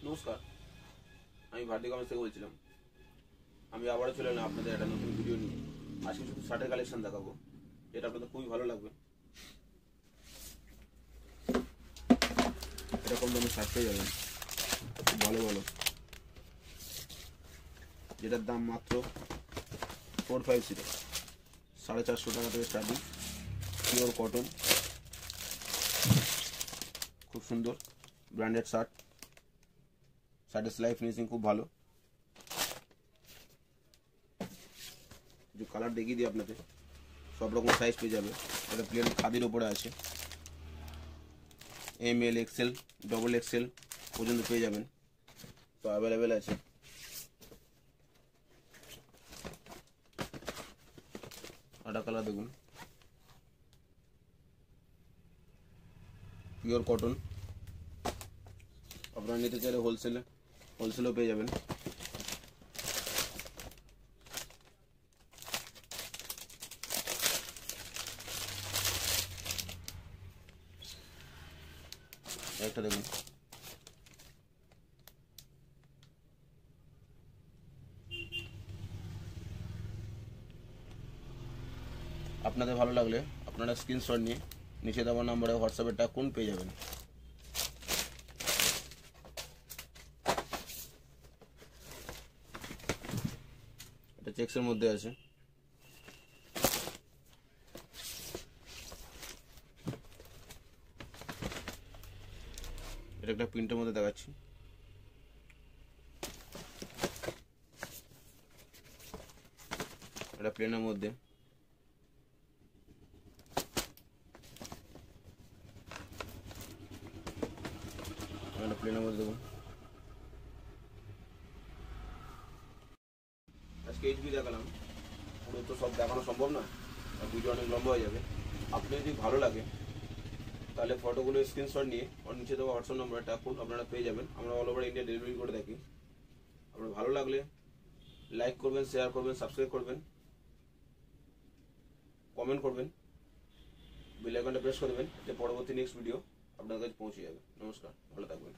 নমস্কার, আমি ভারতী কমার্স থেকে বলছিলাম। আমি আবারও চলে এলাম আপনাদের একটা নতুন ভিডিও নিয়ে। আজকে শুধু শার্টের কালেকশন দেখাবো, যেটা আপনাদের খুবই ভালো লাগবে। এরকম দামে শার্ট পেয়ে যাবেন, খুব ভালো ভালো, যেটার দাম মাত্র 450, 450 টাকা থেকে স্টার্টিং। পিওর কটন, খুব সুন্দর ব্র্যান্ডেড শার্ট। শার্টের সেলাই ফিনিশিং খুব ভালো। যে কালার দেখিয়ে দিই আপনাদের, সব রকম সাইজ পেয়ে যাবে। এটা প্লেন খাদির ওপরে আছে, ML XL XXL পর্যন্ত পেয়ে যাবেন, তো অ্যাভেলেবেল আছে। আটা কালার দেখুন, পিওর কটন। আপনারা নিতে চাইলে হোলসেলও পেয়ে যাবেন। একটা দেখুন, আপনাদের ভালো লাগলে আপনারা স্ক্রিনশট নিয়ে নিচে দেওয়া নাম্বারে হোয়াটসঅ্যাপে ট্যাগ করুন, পেয়ে যাবেন। এটা চেক্সের মধ্যে আছে, এটা একটা প্রিন্টের মধ্যে দেখাচ্ছি। এটা প্লেনের মধ্যে, প্লেনের মধ্যে দেখুন। আজকে এইচবি দেখালাম, পুরো তো সব দেখানো সম্ভব না, ভিডিও অনেক লম্বা হয়ে যাবে। আপনি যদি ভালো লাগে তাহলে ফটোগুলো স্ক্রিনশট নিয়ে ওর নিচে দেওয়া হোয়াটসঅ্যাপ নাম্বারে ট্যাগ করুন, আপনারা পেয়ে যাবেন। আমরা অল ওভার ইন্ডিয়া ডেলিভারি করে থাকি। আপনার ভালো লাগলে লাইক করবেন, শেয়ার করবেন, সাবস্ক্রাইব করবেন, কমেন্ট করবেন, বেল আইকনটা প্রেস করবেন, যে পরবর্তী নেক্সট ভিডিও আপনার কাছে পৌঁছে যাবে। নমস্কার, ভালো থাকবেন।